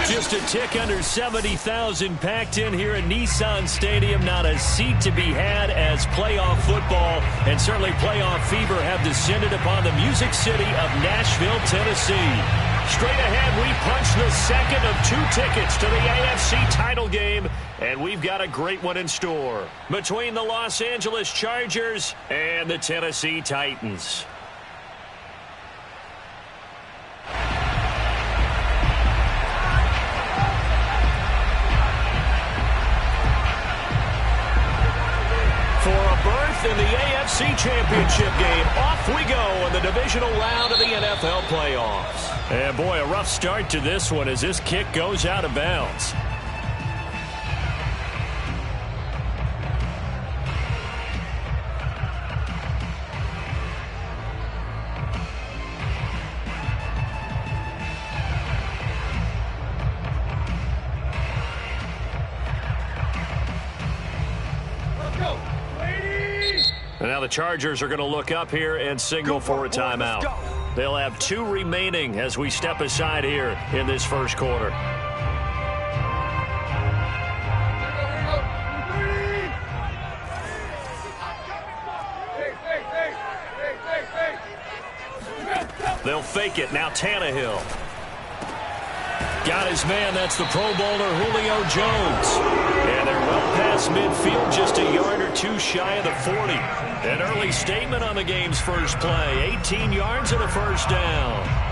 Just a tick under 70,000 packed in here at Nissan Stadium. Not a seat to be had as playoff football and certainly playoff fever have descended upon the Music City of Nashville, Tennessee. Straight ahead, we punch the second of 2 tickets to the AFC title game, and we've got a great one in store between the Los Angeles Chargers and the Tennessee Titans. In the AFC Championship game, off we go in the divisional round of the NFL playoffs. And boy, a rough start to this one as this kick goes out of bounds. And now the Chargers are going to look up here and signal for a timeout. They'll have 2 remaining as we step aside here in this first quarter. They'll fake it. Now Tannehill. Got his man. That's the Pro Bowler Julio Jones. And they're well past midfield, just a yard or 2 shy of the 40. An early statement on the game's first play. 18 yards and a first down.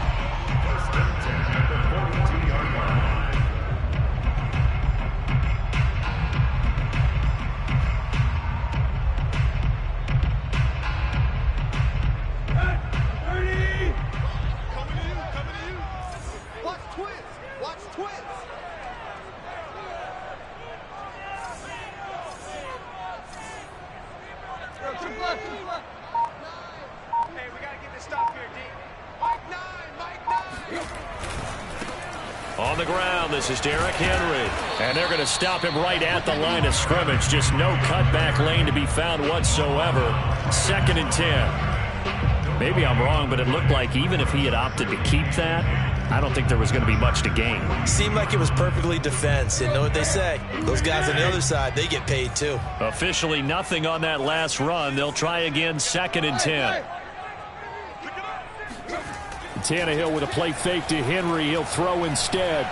On the ground, this is Derrick Henry. And they're going to stop him right at the line of scrimmage. Just no cutback lane to be found whatsoever. 2nd and 10. Maybe I'm wrong, but it looked like even if he had opted to keep that, I don't think there was going to be much to gain. Seemed like it was perfectly defense. And know what they say? Those guys on the other side, they get paid too. Officially nothing on that last run. They'll try again, 2nd and 10. Tannehill with a play fake to Henry. He'll throw instead.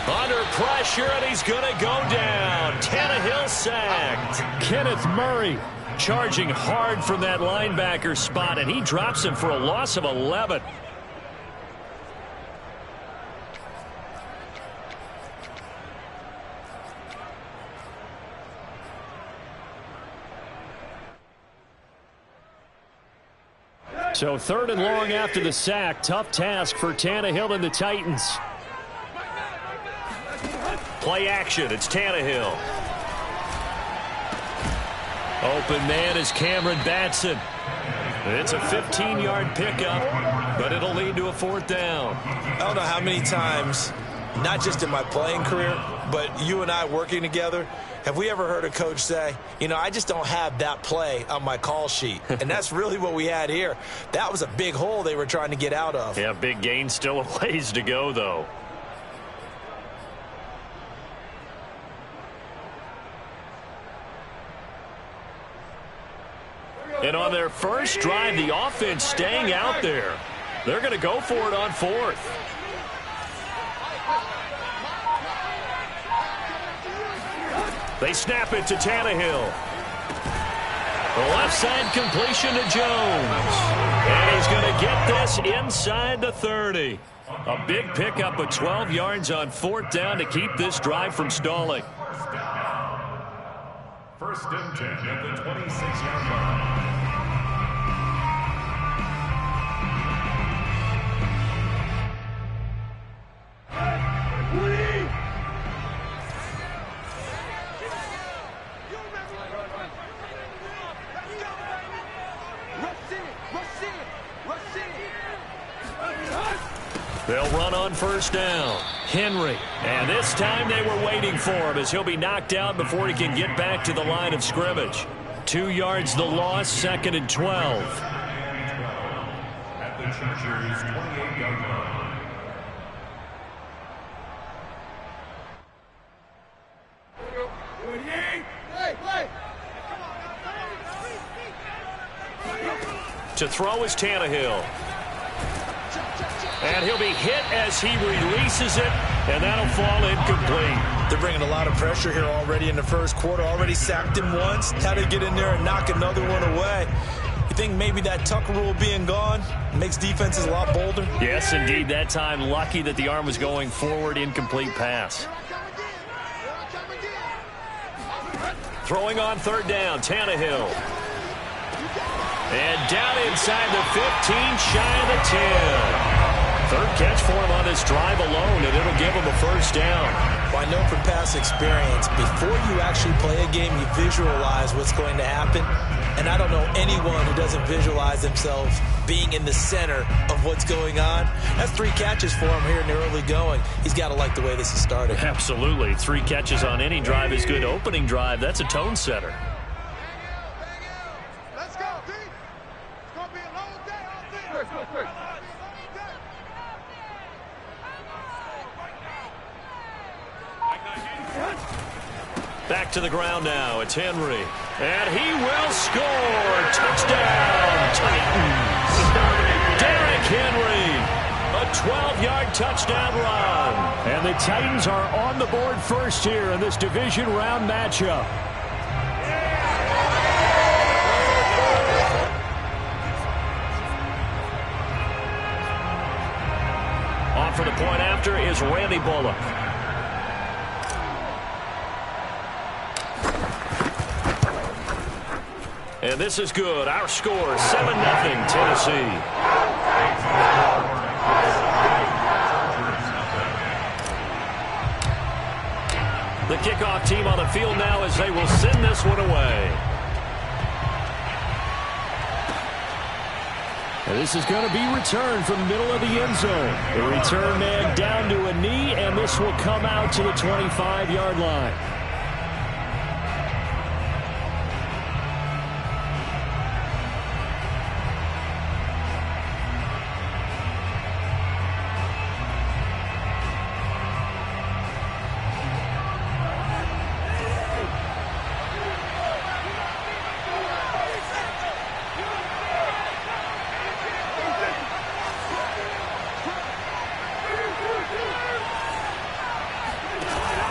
Under pressure, and he's going to go down. Tannehill sacked. Kenneth Murray charging hard from that linebacker spot, and he drops him for a loss of 11. So 3rd and long after the sack. Tough task for Tannehill and the Titans. Play action. It's Tannehill. Open man is Cameron Batson. It's a 15-yard pickup, but it'll lead to a 4th down. I don't know how many times, not just in my playing career, but you and I working together, have we ever heard a coach say, you know, I just don't have that play on my call sheet? And that's really what we had here. That was a big hole they were trying to get out of. Yeah, big gain, still a ways to go, though. And on their first drive, the offense staying out there. They're going to go for it on 4th. They snap it to Tannehill. The left side completion to Jones. And he's going to get this inside the 30. A big pickup of 12 yards on 4th down to keep this drive from stalling. 1st and 10 at the 26-yard line. They'll run on 1st down. Henry. And this time they were waiting for him as he'll be knocked out before he can get back to the line of scrimmage. 2 yards the loss, 2nd and 12. At the Chargers' 28-yard line. To throw is Tannehill. And he'll be hit as he releases it, and that'll fall incomplete. They're bringing a lot of pressure here already in the first quarter. Already sacked him once. How to get in there and knock another one away. You think maybe that tuck rule being gone makes defenses a lot bolder? Yes, indeed. That time, lucky that the arm was going forward. Incomplete pass. Throwing on third down, Tannehill. And down inside the 15, shy of the 10. Third catch for him on this drive alone, and it'll give him a first down. Well, I know from past experience, before you actually play a game, you visualize what's going to happen. And I don't know anyone who doesn't visualize themselves being in the center of what's going on. That's 3 catches for him here in the early going. He's got to like the way this is started. Absolutely. 3 catches on any drive is good. Opening drive, that's a tone setter. Let's go, D. It's going to be a long day on defense. Back to the ground now. It's Henry. And he will score. Touchdown, Titans. Derrick Henry. A 12-yard touchdown run. And the Titans are on the board first here in this division round matchup. On for the point after is Randy Bullock. And this is good. Our score, 7-0 Tennessee. The kickoff team on the field now as they will send this one away. And this is going to be returned from the middle of the end zone. The return man down to a knee, and this will come out to the 25-yard line.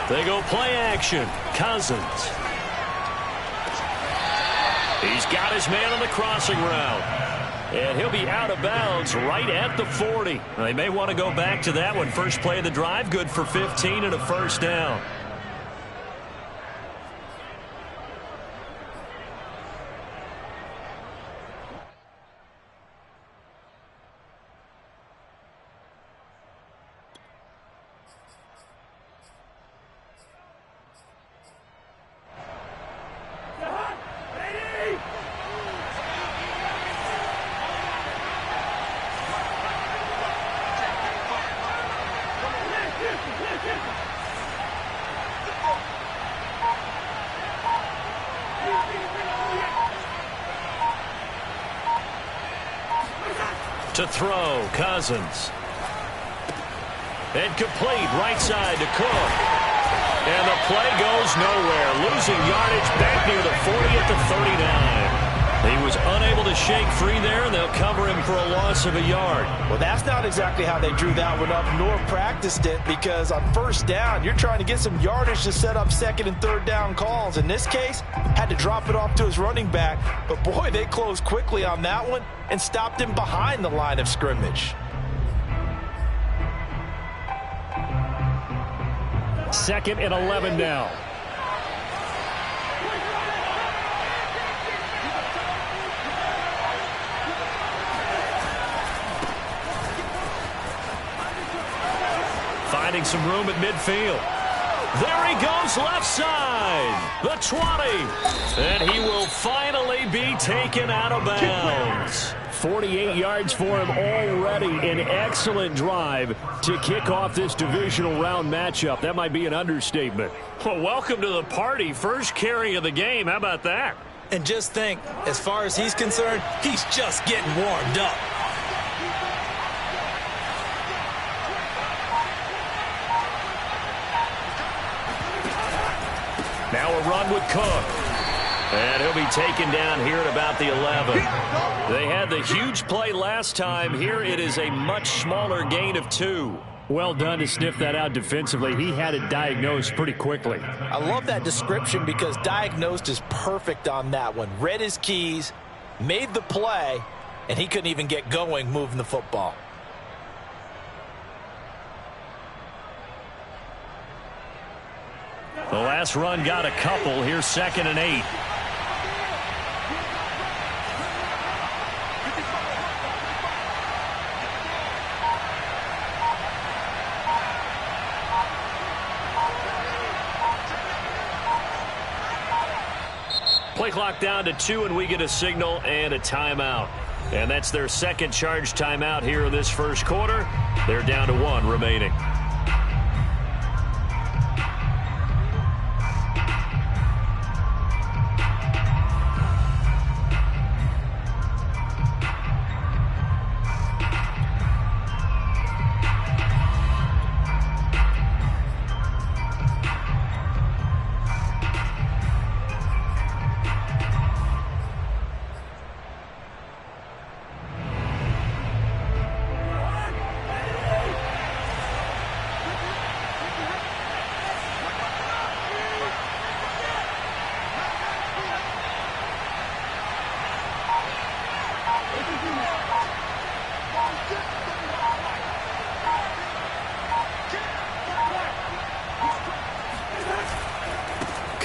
They go play action. Cousins. He's got his man on the crossing route. And he'll be out of bounds right at the 40. They may want to go back to that one. First play of the drive, good for 15 and a first down. To throw, Cousins. And complete, right side to Cook. And the play goes nowhere. Losing yardage back near the 40 at the 39. He was unable to shake free there, and they'll cover him for a loss of a yard. Well, that's not exactly how they drew that one up, nor practiced it, because on first down, you're trying to get some yardage to set up second and third down calls. In this case, had to drop it off to his running back, but boy, they closed quickly on that one and stopped him behind the line of scrimmage. Second and 11 now. Finding some room at midfield. There he goes left side. The 20. And he will finally be taken out of bounds. 48 yards for him already. An excellent drive to kick off this divisional round matchup. That might be an understatement. Well, welcome to the party. First carry of the game. How about that? And just think, as far as he's concerned, he's just getting warmed up. Now a run with Cook. And he'll be taken down here at about the 11. They had the huge play last time. Here it is a much smaller gain of 2. Well done to sniff that out defensively. He had it diagnosed pretty quickly. I love that description because diagnosed is perfect on that one. Read his keys, made the play, and he couldn't even get going moving the football. The last run got a couple. Here's 2nd and 8. Play clock down to 2, and we get a signal and a timeout. And that's their second charge timeout here in this first quarter. They're down to 1 remaining.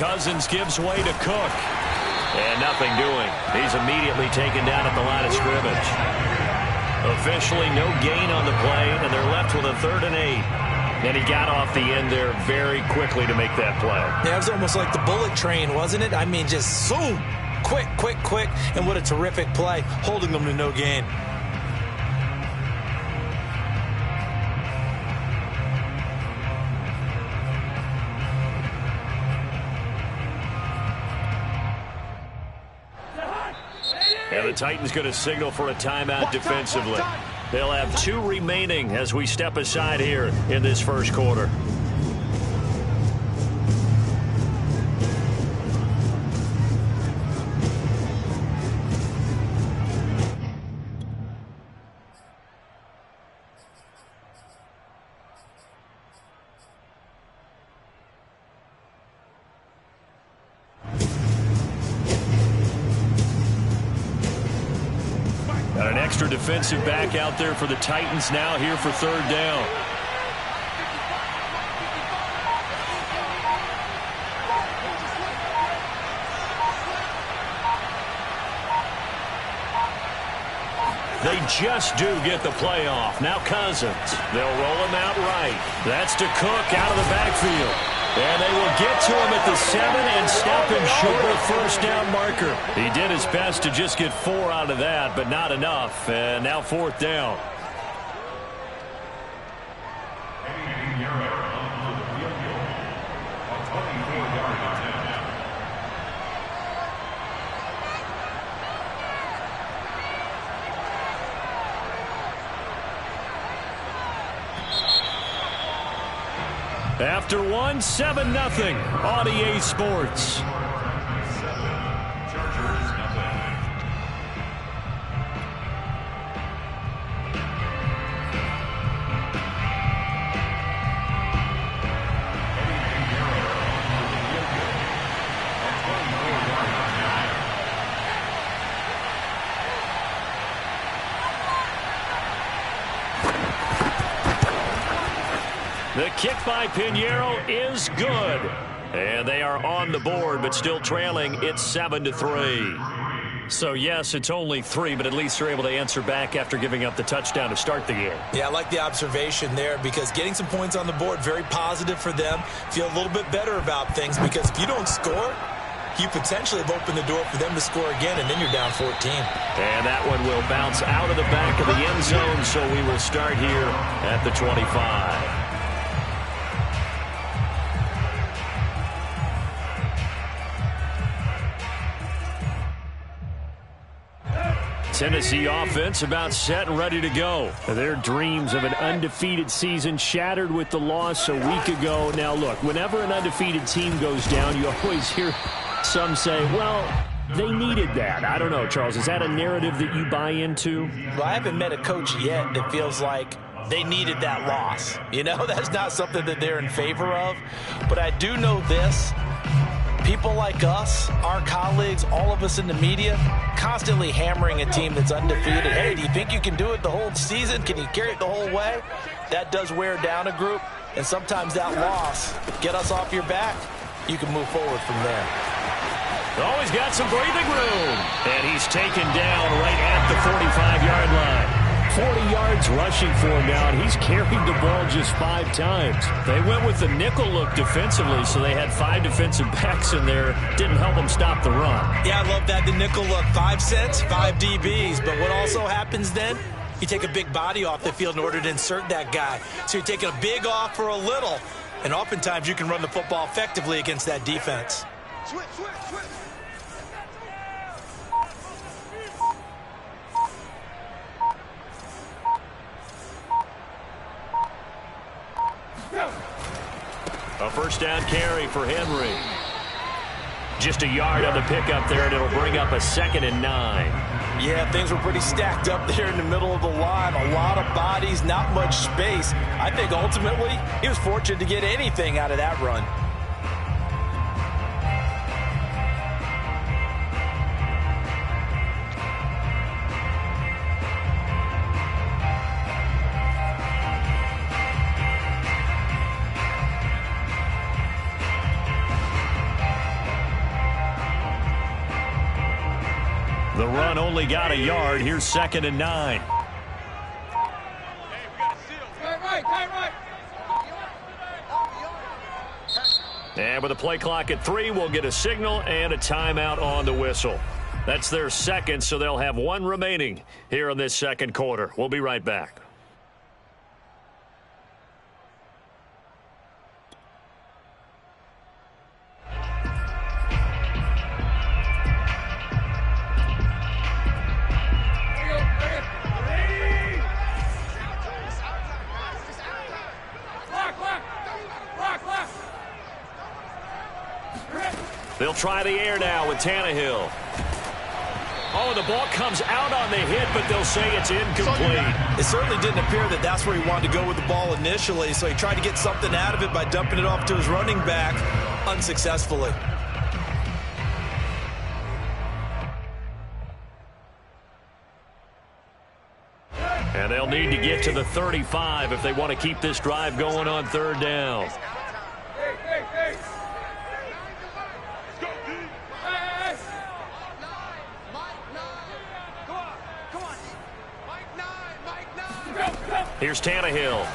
Cousins gives way to Cook. And nothing doing. He's immediately taken down at the line of scrimmage. Officially no gain on the play, and they're left with a 3rd and 8. And he got off the end there very quickly to make that play. Yeah, it was almost like the bullet train, wasn't it? I mean, just zoom. Quick, quick, quick. And what a terrific play, holding them to no gain. And the Titans going to signal for a timeout defensively. They'll have 2 remaining as we step aside here in this first quarter. Got an extra defensive back out there for the Titans now here for 3rd down. They just do get the play off. Now Cousins. They'll roll him out right. That's to Cook out of the backfield. And they will get to him at the 7 and stop him short of first down marker. He did his best to just get 4 out of that, but not enough. And now 4th down. After 1, 7-0 on EA Sports. The kick by Pinheiro is good. And they are on the board, but still trailing. It's 7-3. So, yes, it's only 3, but at least they're able to answer back after giving up the touchdown to start the game. Yeah, I like the observation there because getting some points on the board, very positive for them. Feel a little bit better about things because if you don't score, you potentially have opened the door for them to score again, and then you're down 14. And that one will bounce out of the back of the end zone, so we will start here at the 25. Tennessee offense about set and ready to go. Their dreams of an undefeated season shattered with the loss a week ago. Now, look, whenever an undefeated team goes down, you always hear Some say, well, they needed that. I don't know, Charles. Is that a narrative that you buy into? Well, I haven't met a coach yet that feels like they needed that loss. You know, that's not something that they're in favor of. But I do know this. People like us, our colleagues, all of us in the media, constantly hammering a team that's undefeated. Hey, do you think you can do it the whole season? Can you carry it the whole way? That does wear down a group. And sometimes that loss, get us off your back, you can move forward from there. Oh, he's got some breathing room. And he's taken down right at the 45-yard line. 40 yards rushing for him now, and he's carried the ball just 5 times. They went with the nickel look defensively, so they had 5 defensive backs in there. Didn't help them stop the run. Yeah, I love that, the nickel look. 5 cents, 5 DBs. But what also happens then? You take a big body off the field in order to insert that guy. So you're taking a big off for a little. And oftentimes you can run the football effectively against that defense. Switch, switch, switch. A first down carry for Henry. Just a yard on the pickup there, and it'll bring up a 2nd and 9. Yeah, things were pretty stacked up there in the middle of the line. A lot of bodies, not much space. I think ultimately he was fortunate to get anything out of that run. The run only got a yard. Here's 2nd and 9. And with a play clock at 3, we'll get a signal and a timeout on the whistle. That's their second, so they'll have 1 remaining here in this second quarter. We'll be right back. They'll try the air now with Tannehill. Oh, the ball comes out on the hit, but they'll say it's incomplete. It certainly didn't appear that that's where he wanted to go with the ball initially, so he tried to get something out of it by dumping it off to his running back unsuccessfully. And they'll need to get to the 35 if they want to keep this drive going on 3rd down. Here's Tannehill.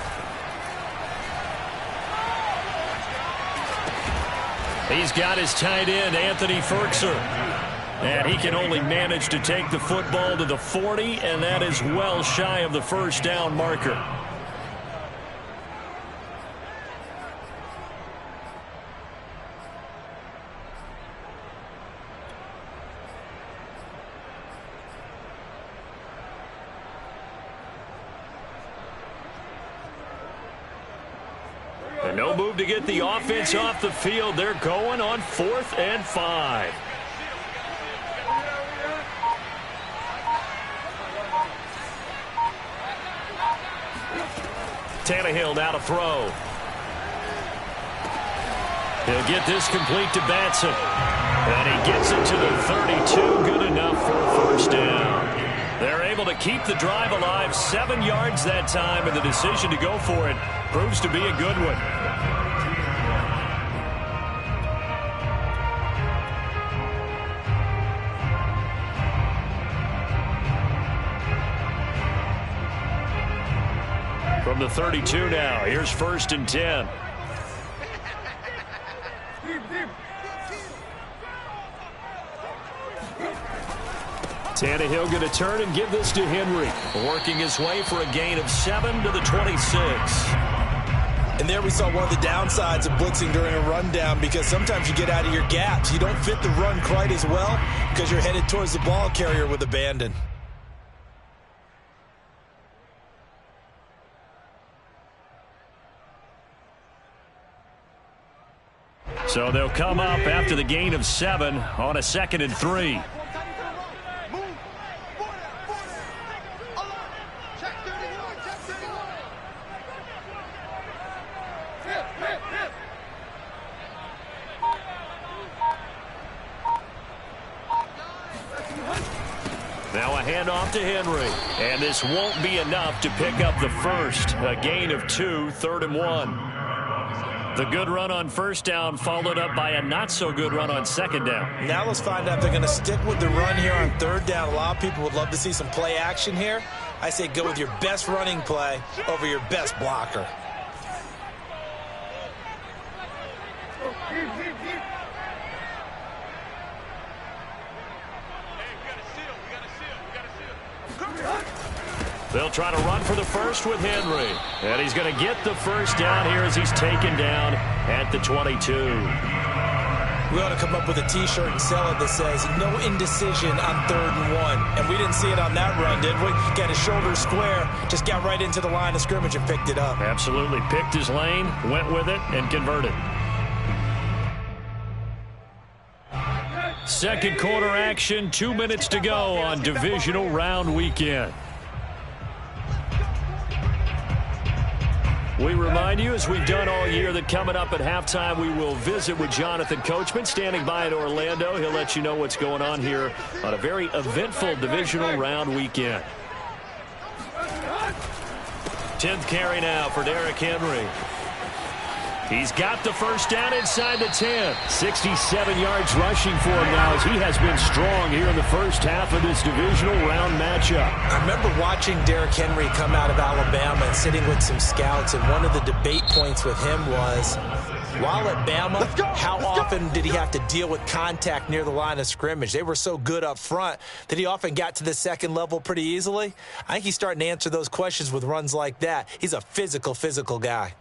He's got his tight end, Anthony Ferkser. And he can only manage to take the football to the 40, and that is well shy of the first down marker. And no move to get the offense off the field. They're going on 4th and 5. Tannehill now to throw. He'll get this complete to Batson. And he gets it to the 32. Good enough for a first down. They're able to keep the drive alive. 7 yards that time, and the decision to go for it proves to be a good one. From the 32 now, here's 1st and 10. Tannehill going to turn and give this to Henry. Working his way for a gain of 7 to the 26. And there we saw one of the downsides of blitzing during a rundown, because sometimes you get out of your gaps. You don't fit the run quite as well because you're headed towards the ball carrier with abandon. So they'll come up after the gain of 7 on a 2nd and 3. Now a handoff to Henry. And this won't be enough to pick up the first. A gain of 2, 3rd and 1. The good run on first down followed up by a not-so-good run on second down. Now let's find out if they're going to stick with the run here on 3rd down. A lot of people would love to see some play action here. I say go with your best running play over your best blocker. They'll try to run for the first with Henry. And he's going to get the first down here as he's taken down at the 22. We ought to come up with a T-shirt and sell it that says, no indecision on 3rd and 1. And we didn't see it on that run, did we? Got his shoulders square, just got right into the line of scrimmage and picked it up. Absolutely. Picked his lane, went with it, and converted. Second quarter action, 2 minutes to go on divisional round weekend. We remind you, as we've done all year, that coming up at halftime, we will visit with Jonathan Coachman, standing by in Orlando. He'll let you know what's going on here on a very eventful divisional round weekend. 10th carry now for Derrick Henry. He's got the first down inside the 10. 67 yards rushing for him now as he has been strong here in the first half of this divisional round matchup. I remember watching Derrick Henry come out of Alabama and sitting with some scouts, and one of the debate points with him was, while at Bama, how often did he have to deal with contact near the line of scrimmage? They were so good up front that he often got to the second level pretty easily. I think he's starting to answer those questions with runs like that. He's a physical guy.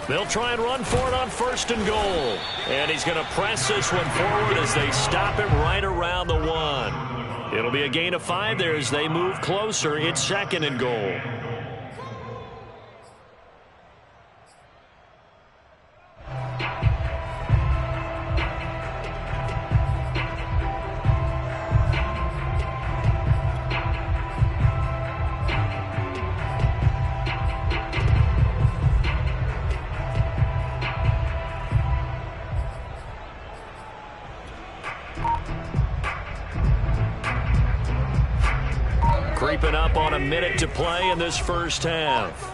They'll try and run for it on 1st and goal. And he's going to press this one forward as they stop him right around the 1. It'll be a gain of 5 there as they move closer. It's 2nd and goal. Creeping up on a minute to play in this first half.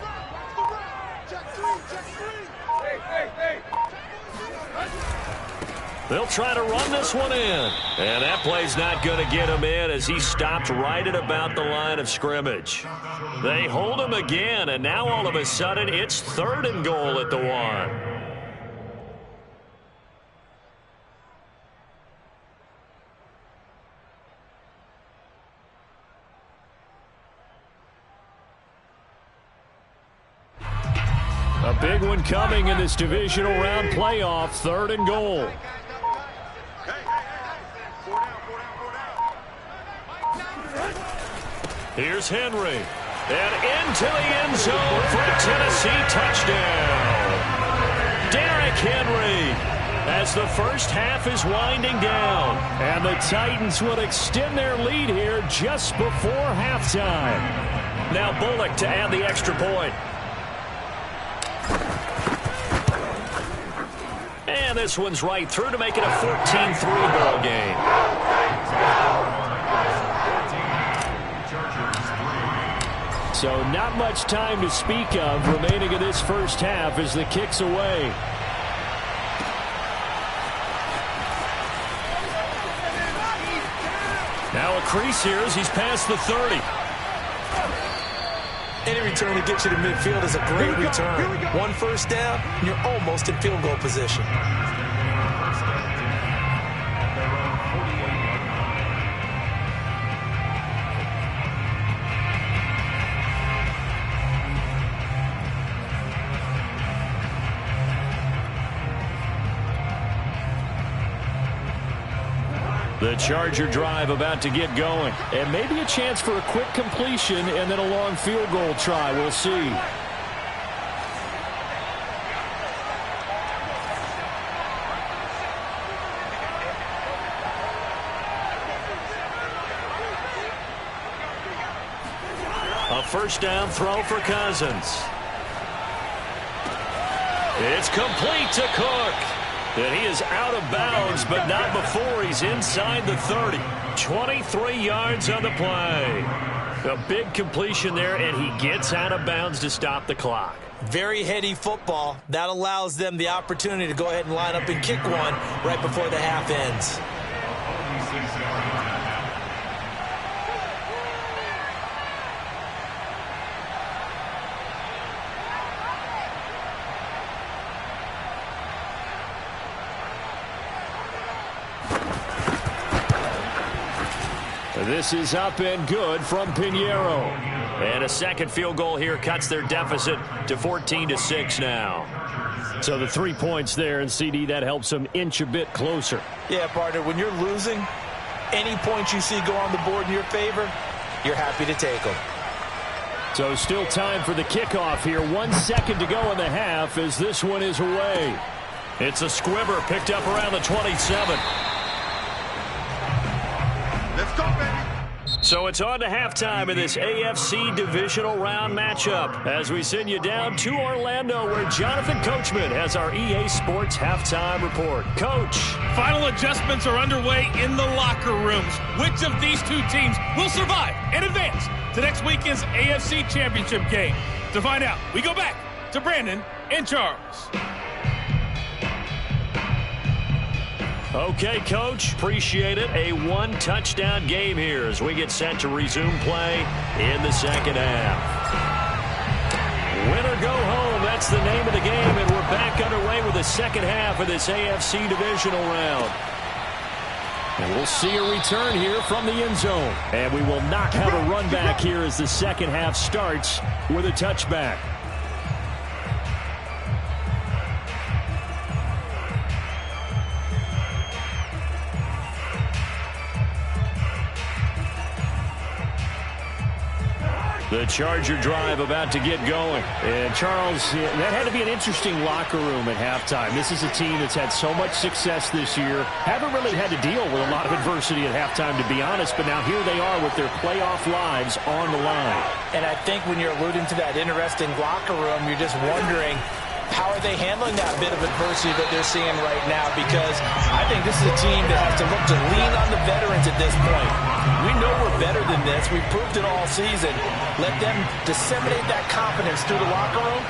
They'll try to run this one in. And that play's not going to get him in as he stopped right at about the line of scrimmage. They hold him again, and now all of a sudden it's 3rd and goal at the 1. A big one coming in this divisional round playoff, 3rd and goal. Here's Henry. And into the end zone for a Tennessee touchdown. Derrick Henry as the first half is winding down. And the Titans will extend their lead here just before halftime. Now Bullock to add the extra point. And this one's right through to make it a 14-3 ball game. So not much time to speak of remaining in this first half as the kick's away. Now a crease here as he's past the 30. Any return to get you to midfield is a great return. 1 first down, and you're almost in field goal position. The Charger drive about to get going. And maybe a chance for a quick completion and then a long field goal try. We'll see. A first down throw for Cousins. It's complete to Cook. And he is out of bounds, but not before he's inside the 30. 23 yards on the play. A big completion there, and he gets out of bounds to stop the clock. Very heady football. That allows them the opportunity to go ahead and line up and kick one right before the half ends. This is up and good from Pinheiro. And a second field goal here cuts their deficit to 14-6 now. So the 3 points there, and CD, that helps them inch a bit closer. Yeah, partner, when you're losing, any points you see go on the board in your favor, you're happy to take them. So still time for the kickoff here. 1 second to go in the half as this one is away. It's a squibber picked up around the 27. Let's go, baby. So it's on to halftime in this AFC divisional round matchup as we send you down to Orlando where Jonathan Coachman has our EA Sports halftime report. Coach. Final adjustments are underway in the locker rooms. Which of these two teams will survive and advance to next weekend's AFC Championship game? To find out, we go back to Brandon and Charles. Okay, Coach, appreciate it. A one-touchdown game here as we get set to resume play in the second half. Win or go home, that's the name of the game, and we're back underway with the second half of this AFC divisional round. And we'll see a return here from the end zone. And we will not have a run back here as the second half starts with a touchback. The Charger drive about to get going. And Charles, that had to be an interesting locker room at halftime. This is a team that's had so much success this year. Haven't really had to deal with a lot of adversity at halftime, to be honest. But now here they are with their playoff lives on the line. And I think when you're alluding to that interesting locker room, you're just wondering, how are they handling that bit of adversity that they're seeing right now? Because I think this is a team that has to look to lean on the veterans at this point. We know we're better than this. We've proved it all season. Let them disseminate that confidence through the locker room.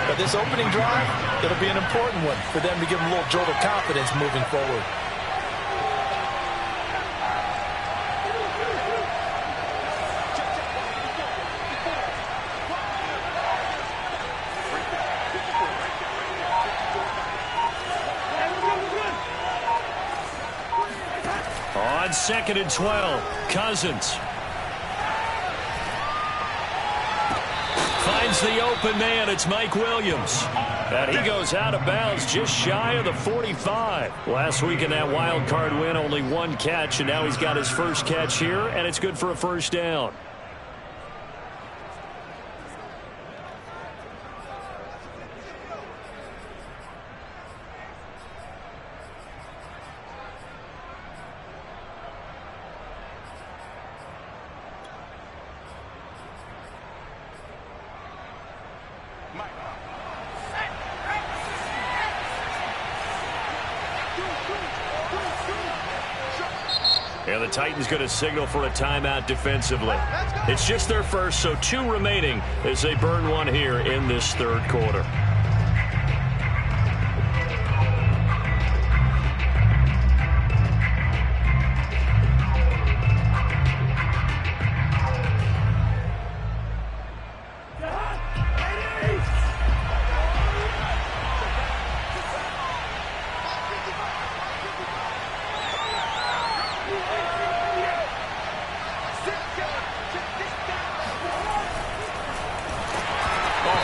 But this opening drive, it'll be an important one for them to give them a little jolt of confidence moving forward. On 2nd and 12, Cousins. Finds the open man. It's Mike Williams. And he goes out of bounds just shy of the 45. Last week in that wild card win, only one catch, and now he's got his first catch here, and it's good for a first down. And the Titans going to signal for a timeout defensively. It's just their first, so 2 remaining as they burn one here in this third quarter.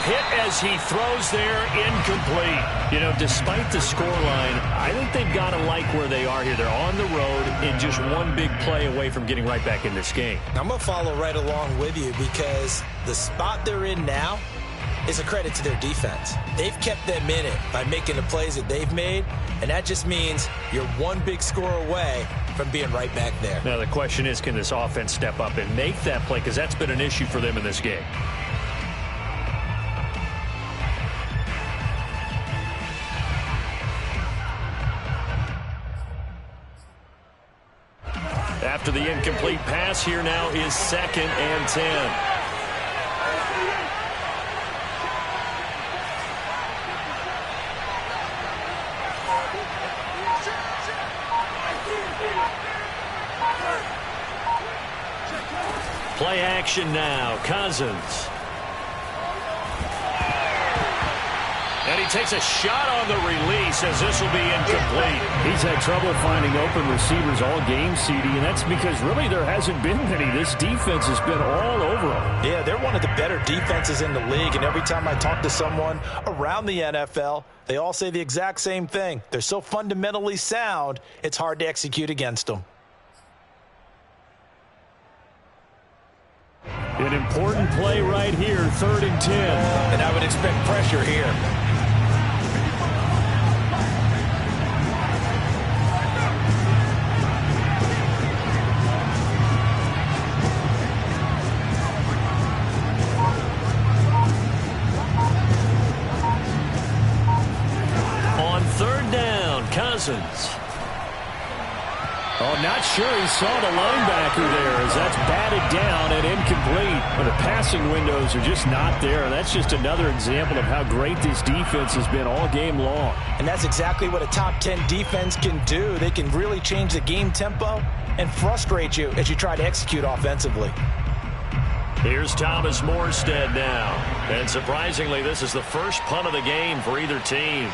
hit as he throws there, incomplete. You know, despite the scoreline, I think they've got to like where they are here. They're on the road and just one big play away from getting right back in this game. I'm going to follow right along with you because the spot they're in now is a credit to their defense. They've kept them in it by making the plays that they've made, and that just means you're one big score away from being right back there. Now the question is, can this offense step up and make that play? Because that's been an issue for them in this game. After the incomplete pass, here now is 2nd and 10. Play action now. Cousins. And he takes a shot on the release as this will be incomplete. He's had trouble finding open receivers all game, CD, and that's because really there hasn't been many. This defense has been all over them. Yeah, they're one of the better defenses in the league, and every time I talk to someone around the NFL, they all say the exact same thing. They're so fundamentally sound, it's hard to execute against them. An important play right here, 3rd and 10. And I would expect pressure here. On 3rd down, Cousins. Oh, not sure he saw the linebacker there as that's batted down and incomplete. But the passing windows are just not there. And that's just another example of how great this defense has been all game long. And that's exactly what a top 10 defense can do. They can really change the game tempo and frustrate you as you try to execute offensively. Here's Thomas Morstead now. And surprisingly, this is the first punt of the game for either team.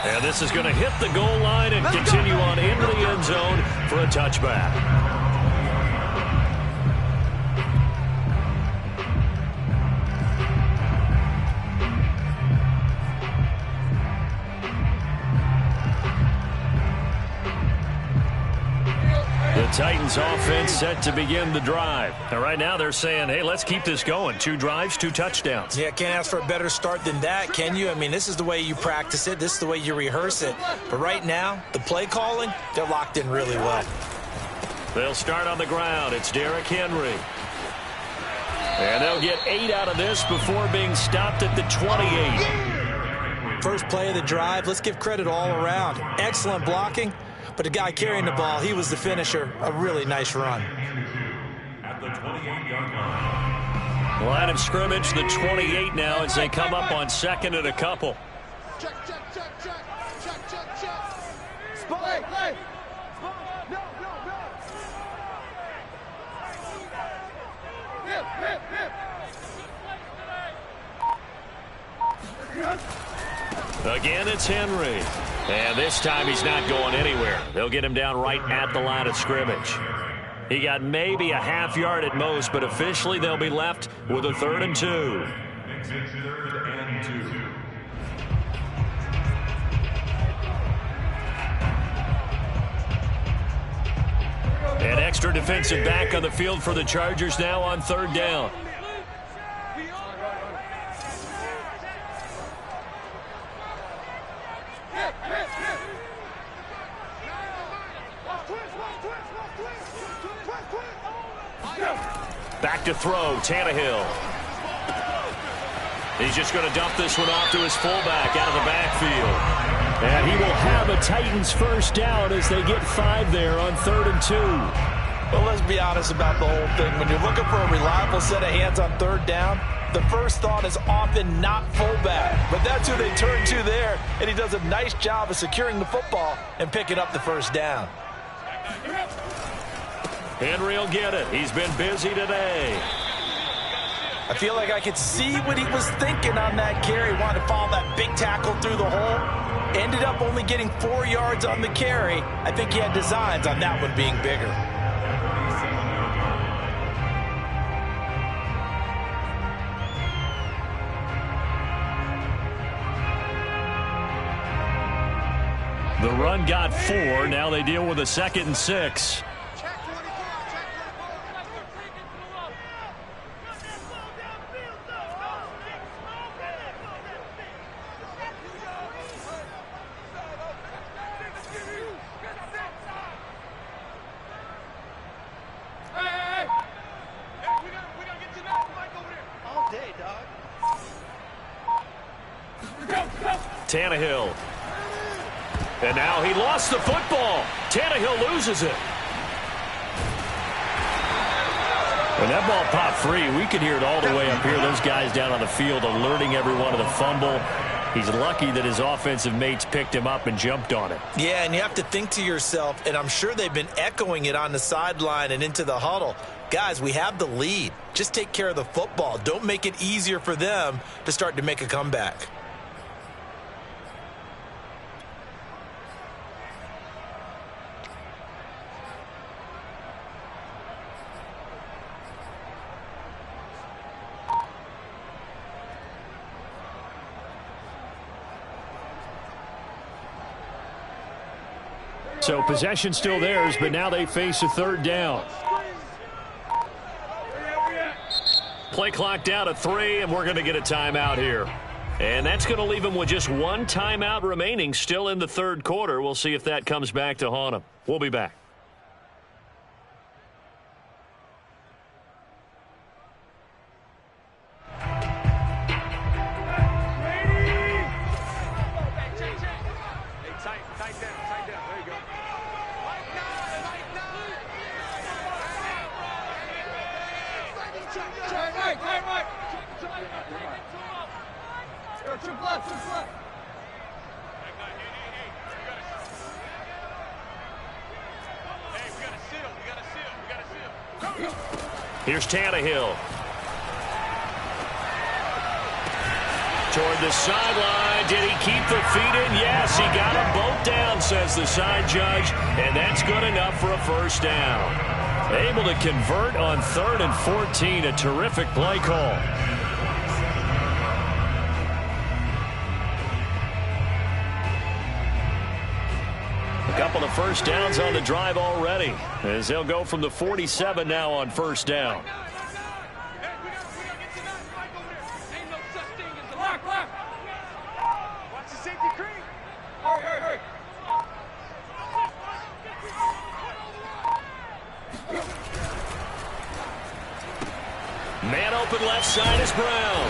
And this is going to hit the goal line and continue on into the end zone for a touchback. The Titans offense set to begin the drive. And right now they're saying, hey, let's keep this going. 2 drives, 2 touchdowns. Yeah, can't ask for a better start than that, can you? I mean, this is the way you practice it. This is the way you rehearse it. But right now, the play calling, they're locked in really well. They'll start on the ground. It's Derrick Henry. And they'll get 8 out of this before being stopped at the 28. First play of the drive, let's give credit all around. Excellent blocking. But the guy carrying the ball, he was the finisher. A really nice run. At the 28-yard line. Line of scrimmage, the 28 now as they come up on 2nd and a couple. Check, check, check, check. Check, check, check. Spy, play. No, no, no. Hip, hip, hip. Again, it's Henry. And this time he's not going anywhere. They'll get him down right at the line of scrimmage. He got maybe a half yard at most, but officially they'll be left with a 3rd and 2. It's 3rd and 2. An extra defensive back on the field for the Chargers now on 3rd down. Back to throw, Tannehill. He's just going to dump this one off to his fullback out of the backfield. And he will have a Titans first down as they get 5 there on 3rd and 2. Well, let's be honest about the whole thing. When you're looking for a reliable set of hands on 3rd down, the first thought is often not fullback. But that's who they turn to there, and he does a nice job of securing the football and picking up the first down. Henry will get it. He's been busy today. I feel like I could see what he was thinking on that carry. Wanted to follow that big tackle through the hole. Ended up only getting 4 yards on the carry. I think he had designs on that one being bigger. The run got 4. Now they deal with a 2nd and 6. Tannehill. And now he lost the football. Tannehill loses it. When that ball popped free, we could hear it all the way up here. Those guys down on the field alerting everyone of the fumble. He's lucky that his offensive mates picked him up and jumped on it. Yeah, and you have to think to yourself, and I'm sure they've been echoing it on the sideline and into the huddle. Guys, we have the lead. Just take care of the football. Don't make it easier for them to start to make a comeback. So possession still theirs, but now they face a 3rd down. Play clock down to 3, and we're going to get a timeout here. And that's going to leave them with just 1 timeout remaining still in the 3rd quarter. We'll see if that comes back to haunt them. We'll be back. Here's Tannehill. Toward the sideline. Did he keep the feet in? Yes, he got them both down, says the side judge. And that's good enough for a 1st down. Able to convert on 3rd and 14. A terrific play call. A couple of 1st downs on the drive already, as they'll go from the 47 now on 1st down. Man open left side is Brown.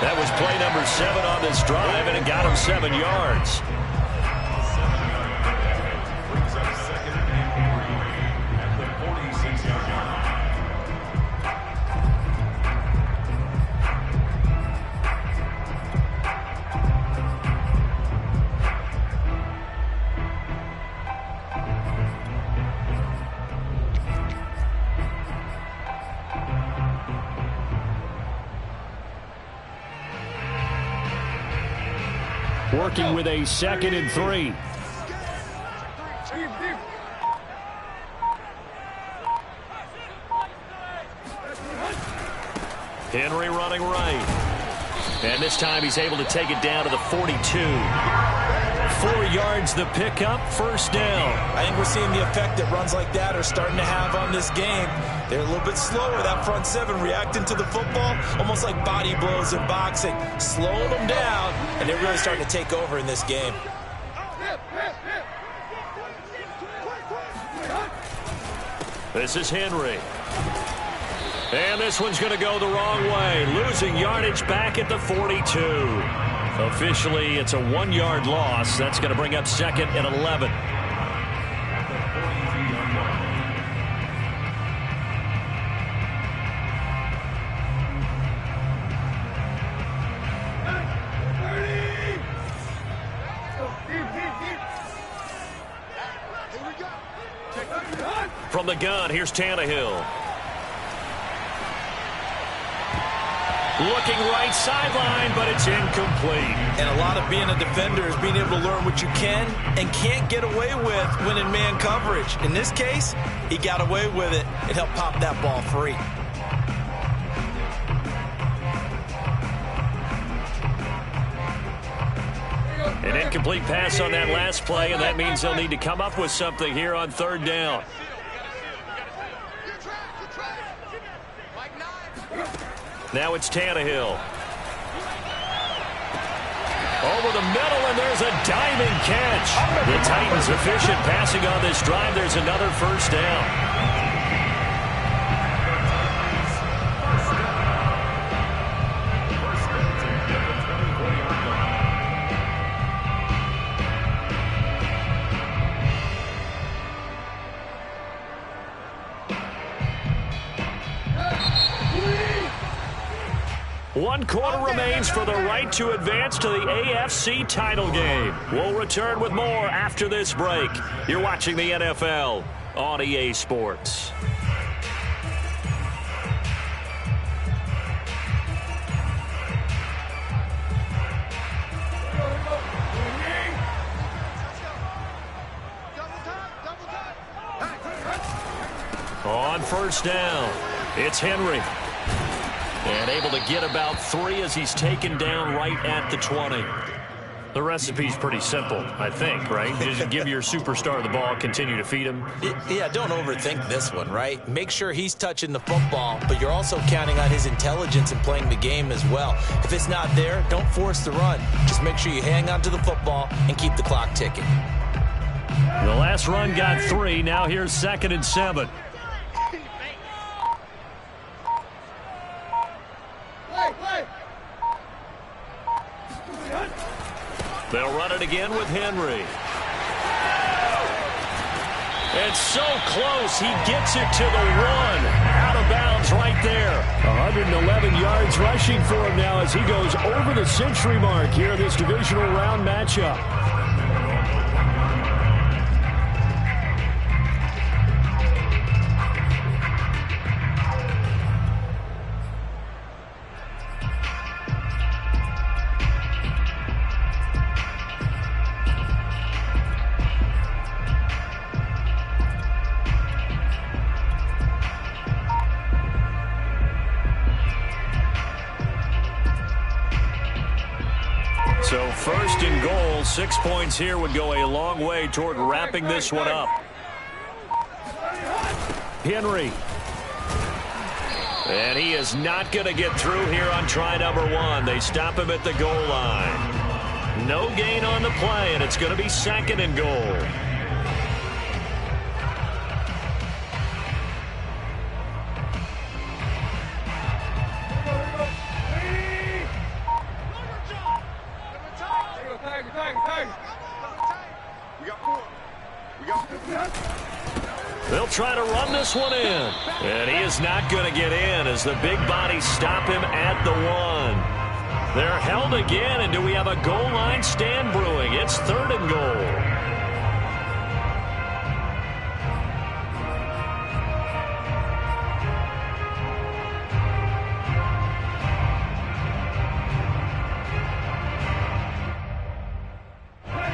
That was play number 7 on this drive, and it got him 7 yards. Working with a 2nd and 3. Henry running right. And this time he's able to take it down to the 42. 4 yards the pickup, 1st down. I think we're seeing the effect that runs like that are starting to have on this game. They're a little bit slower, that front 7, reacting to the football, almost like body blows in boxing, slowing them down, and they're really starting to take over in this game. This is Henry. And this one's going to go the wrong way, losing yardage back at the 42. Officially, it's a 1-yard loss. That's going to bring up 2nd and 11. From the gun, here's Tannehill. Looking right sideline, but it's incomplete. And a lot of being a defender is being able to learn what you can and can't get away with when in man coverage. In this case, he got away with it and helped pop that ball free. An incomplete pass on that last play, and that means they'll need to come up with something here on third down. Now it's Tannehill. Over the middle, and there's a diving catch. The Titans efficient passing on this drive. There's another first down. One quarter remains for the right to advance to the AFC title game. We'll return with more after this break. You're watching the NFL on EA Sports. On first down, it's Henry. And able to get about 3 as he's taken down right at the 20. The recipe's pretty simple, I think, right? Just give your superstar the ball, continue to feed him. Yeah, don't overthink this one, right? Make sure he's touching the football, but you're also counting on his intelligence in playing the game as well. If it's not there, don't force the run. Just make sure you hang on to the football and keep the clock ticking. The last run got 3. Now here's 2nd and 7. They'll run it again with Henry. It's so close. He gets it to the 1. Out of bounds right there. 111 yards rushing for him now as he goes over the century mark here in this divisional round matchup. So 1st and goal, 6 points here would go a long way toward wrapping this one up. Henry. And he is not going to get through here on try number 1. They stop him at the goal line. No gain on the play, and it's going to be 2nd and goal. They'll try to run this one in. And he is not going to get in as the big bodies stop him at the 1. They're held again, and do we have a goal line stand brewing? It's 3rd and goal.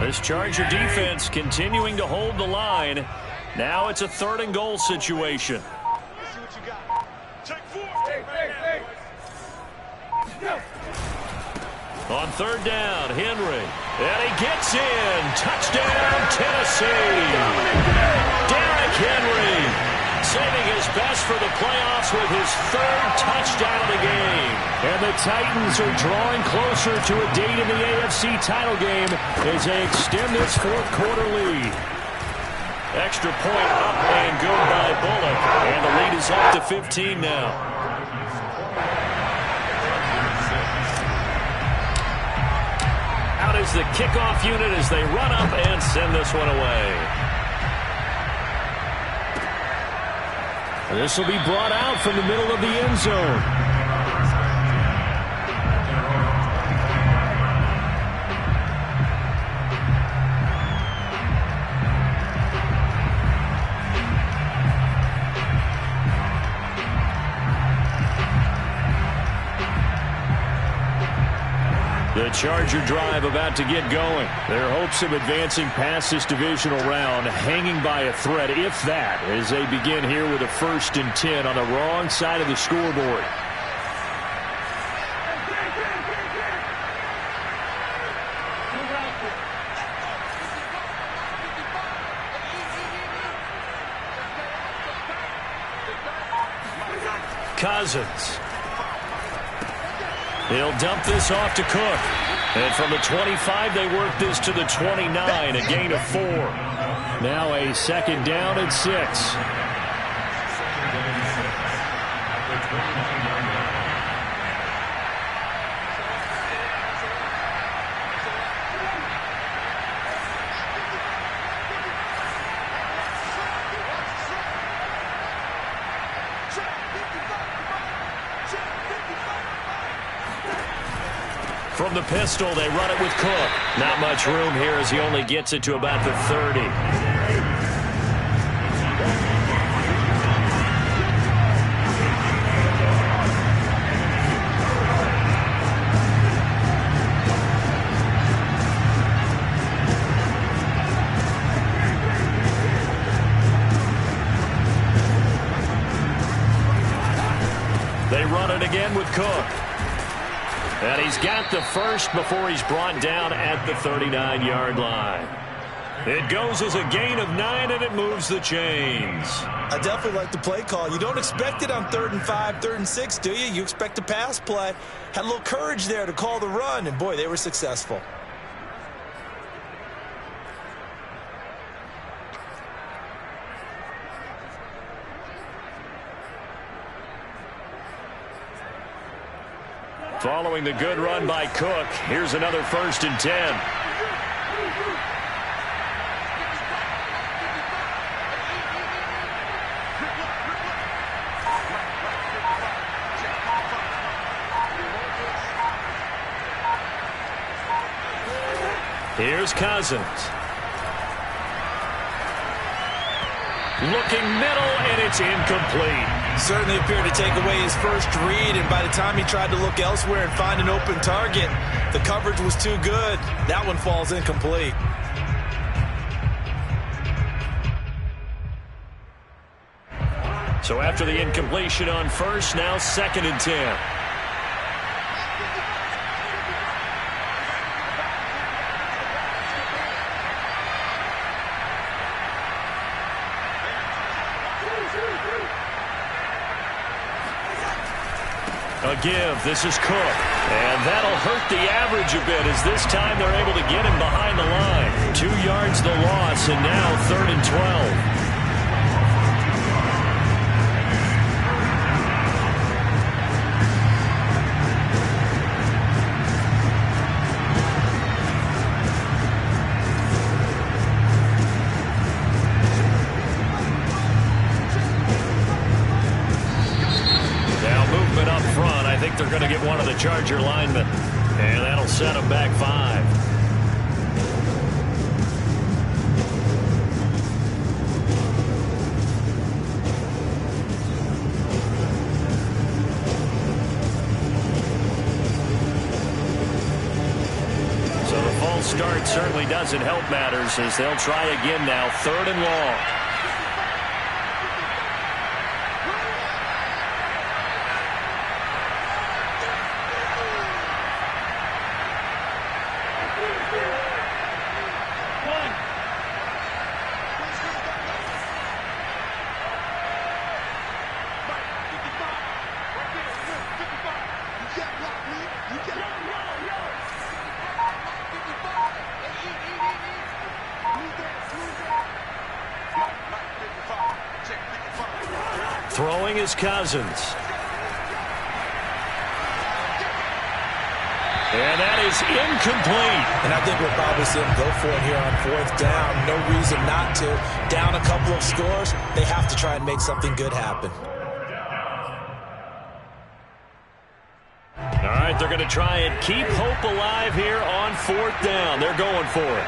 This Charger defense continuing to hold the line. Now it's a 3rd and goal situation. Let's see what you got. Check 4. Hey. On 3rd down, Henry. And he gets in. Touchdown, Tennessee. Derrick Henry saving his best for the playoffs with his 3rd touchdown of the game. And the Titans are drawing closer to a date in the AFC title game as they extend this 4th quarter lead. Extra point up and good by Bullock. And the lead is up to 15 now. Out is the kickoff unit as they run up and send this one away. This will be brought out from the middle of the end zone. The Charger drive about to get going. Their hopes of advancing past this divisional round hanging by a thread, if that, as they begin here with a 1st and 10 on the wrong side of the scoreboard. Cousins. He'll dump this off to Cook. And from the 25, they work this to the 29, a gain of 4. Now a 2nd down and 6. From the pistol, they run it with Cook. Not much room here as he only gets it to about the 30. They run it again with Cook. And he's got the first before he's brought down at the 39-yard line. It goes as a gain of 9, and it moves the chains. I definitely like the play call. You don't expect it on 3rd and 5, 3rd and 6, do you? You expect a pass play. Had a little courage there to call the run, and, boy, they were successful. Following the good run by Cook, here's another 1st and 10. Here's Cousins. Looking middle, and it's incomplete. Certainly appeared to take away his first read, and by the time he tried to look elsewhere and find an open target, the coverage was too good. That one falls incomplete. So after the incompletion on 1st, now 2nd and 10. A give. This is Cook. And that'll hurt the average a bit as this time they're able to get him behind the line. 2 yards the loss, and now 3rd and 12. They're going to get one of the Charger linemen, and that'll set them back 5. So the false start certainly doesn't help matters as they'll try again now, 3rd and long. Throwing is Cousins. And that is incomplete. And I think we'll probably see him go for it here on 4th down. No reason not to. Down a couple of scores, they have to try and make something good happen. All right, they're going to try and keep hope alive here on 4th down. They're going for it.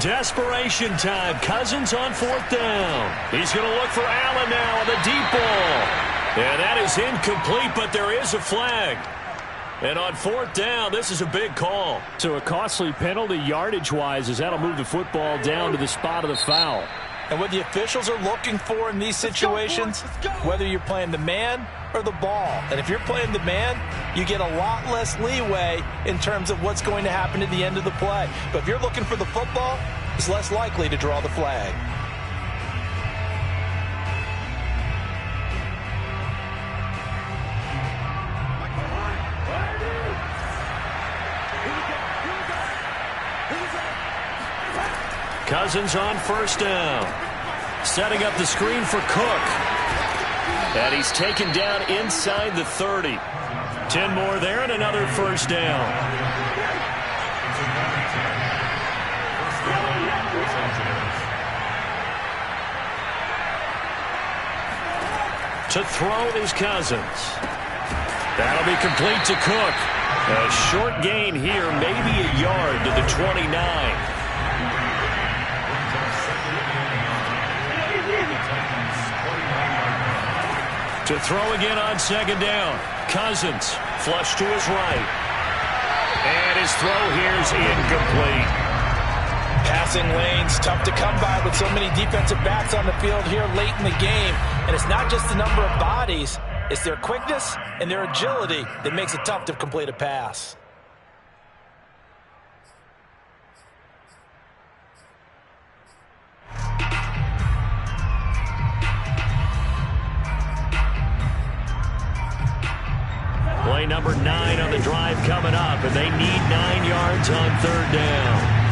Desperation time. Cousins on 4th down. He's going to look for Allen now on the deep ball. And that is incomplete, but there is a flag. And on 4th down, this is a big call. So a costly penalty yardage-wise as that'll move the football down to the spot of the foul. And what the officials are looking for in these situations, whether you're playing the man or the ball. And if you're playing the man, you get a lot less leeway in terms of what's going to happen at the end of the play. But if you're looking for the football, it's less likely to draw the flag. Cousins on 1st down. Setting up the screen for Cook. And he's taken down inside the 30. 10 more there and another 1st down. To throw is Cousins. That'll be complete to Cook. A short gain here, maybe a yard to the 29. To throw again on 2nd down. Cousins, flush to his right. And his throw here's incomplete. Passing lanes, tough to come by with so many defensive backs on the field here late in the game. And it's not just the number of bodies, it's their quickness and their agility that makes it tough to complete a pass. Play number 9 on the drive coming up, and they need 9 yards on 3rd down.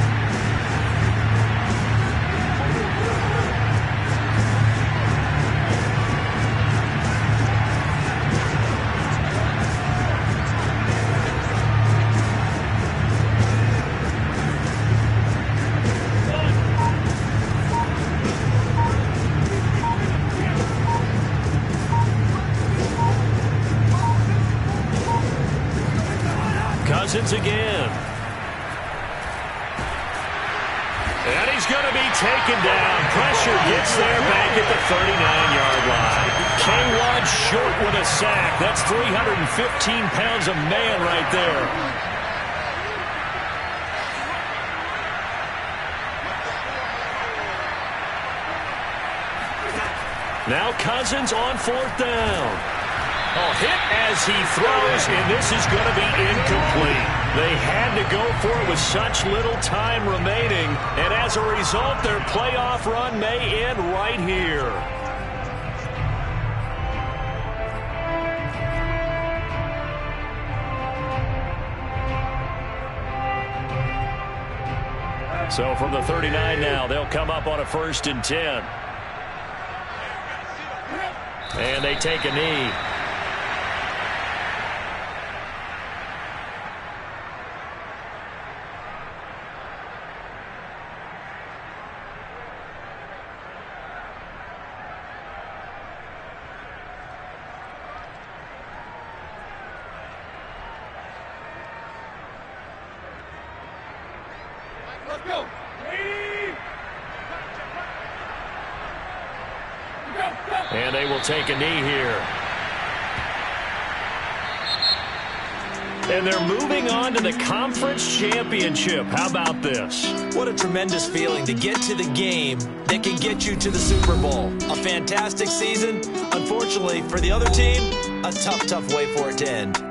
Cousins again. And he's going to be taken down. Pressure gets there back at the 39-yard line. K1 short with a sack. That's 315 pounds of man right there. Now Cousins on 4th down. Oh, hit as he throws, and this is going to be incomplete. They had to go for it with such little time remaining, and as a result, their playoff run may end right here. So from the 39 now, they'll come up on a 1st and 10. And they take a knee. Let's go. And they will take a knee here. And they're moving on to the conference championship. How about this? What a tremendous feeling to get to the game that can get you to the Super Bowl. A fantastic season. Unfortunately, for the other team, a tough way for it to end.